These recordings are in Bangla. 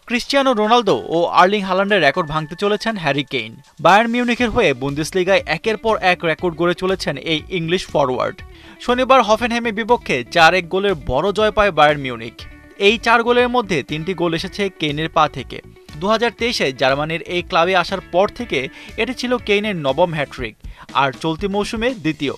ক্রিস্টিয়ানো রোনালদো ও আর্লিং হাল্যান্ডের রেকর্ড ভাঙতে চলেছেন হ্যারি কেইন। বায়ার্ন মিউনিখের হয়ে বুন্দেসলিগায় একের পর এক রেকর্ড গড়ে চলেছেন এই ইংলিশ ফরওয়ার্ড। শনিবার হফেনহেমের বিপক্ষে ৪-১ গোলের বড় জয় পায় বায়ার্ন মিউনিখ। এই ৪ গোলের মধ্যে ৩টি গোল এসেছে কেইনের পা থেকে। ২০২৩-এ জার্মানির এই ক্লাবে আসার পর থেকে এটি ছিল কেইনের নবম হ্যাট্রিক, আর চলতি মৌসুমে দ্বিতীয়।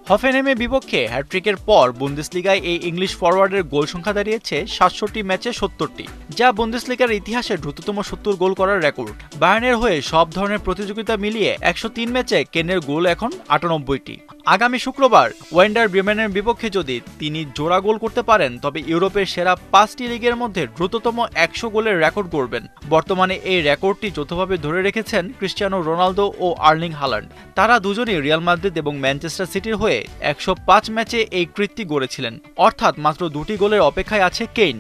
হফেনহেমের বিপক্ষে হ্যাট্রিকের পর বুন্দেসলিগায় এই ইংলিশ ফরওয়ার্ডের গোল সংখ্যা দাঁড়িয়েছে ৬৭ ম্যাচে ৭০টি, যা বুন্দেসলিগার ইতিহাসে দ্রুততম ৭০ গোল করার রেকর্ড। বায়ার্নের হয়ে সব ধরনের প্রতিযোগিতা মিলিয়ে ১০৩ ম্যাচে কেনের গোল এখন ৯৮টি। আগামী শুক্রবার ওয়েন্ডার ব্রেমেনের বিপক্ষে যদি তিনি জোড়া গোল করতে পারেন, তবে ইউরোপের সেরা ৫টি লিগের মধ্যে দ্রুততম ১০০ গোলের রেকর্ড গড়বেন। বর্তমানে এই রেকর্ডটি যৌথভাবে ধরে রেখেছেন ক্রিস্টিয়ানো রোনালদো ও আর্লিং হাল্যান্ড। তারা দুজনেই রিয়াল মাদ্রিদ এবং ম্যানচেস্টার সিটির হয়ে ১০৫ ম্যাচে এই কীর্তি গড়েছিলেন, অর্থাৎ মাত্র ২টি গোলের অপেক্ষায় আছে কেইন।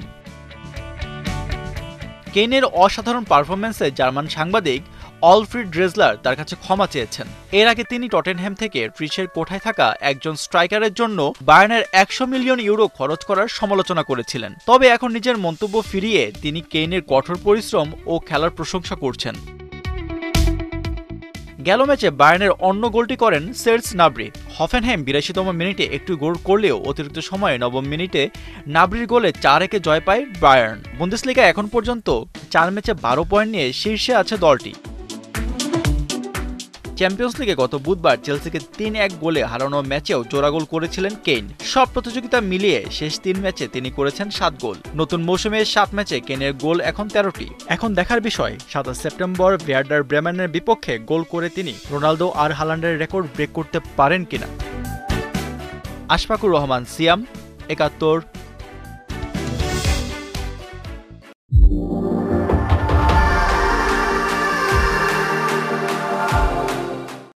কেইনের অসাধারণ পারফরম্যান্সে জার্মান সাংবাদিক অলফ্রিড ড্রেজলার তার কাছে ক্ষমা চেয়েছেন। এর আগে তিনি টটেনহ্যাম থেকে ট্রিশের কোঠায় থাকা একজন স্ট্রাইকারের জন্য বায়ার্নের ১০০ মিলিয়ন ইউরো খরচ করার সমালোচনা করেছিলেন। তবে এখন নিজের মন্তব্য ফিরিয়ে তিনি কেইনের কঠোর পরিশ্রম ও খেলার প্রশংসা করছেন। গেল ম্যাচে বায়ার্নের অন্য গোলটি করেন সের্জ নাবরি। হফেনহেম ৮২তম মিনিটে একটু গোল করলেও অতিরিক্ত সময়ে ৯ম মিনিটে নাবরির গোলে ৪-১ জয় পায় বায়ার্ন। বুন্দেসলিগায় এখন পর্যন্ত ৪ ম্যাচে ১২ পয়েন্ট নিয়ে শীর্ষে আছে দলটি। চ্যাম্পিয়ন্স লিগে গত বুধবার চেলসিকে ৩-১ গোলে হারানো ম্যাচেও জোড়া গোল করেছিলেন কেইন। সব প্রতিযোগিতা মিলিয়ে শেষ ৩ ম্যাচে তিনি করেছেন ৭ গোল। নতুন মৌসুমে ৭ ম্যাচে কেইনের গোল এখন ১৩টি। এখন দেখার বিষয় ২৭ সেপ্টেম্বর ওয়ার্ডার ব্রেমেনের বিপক্ষে গোল করে তিনি রোনালদো আর হাল্যান্ডের রেকর্ড ব্রেক করতে পারেন কিনা। আশফাকুর রহমান, সিয়াম, ৭১।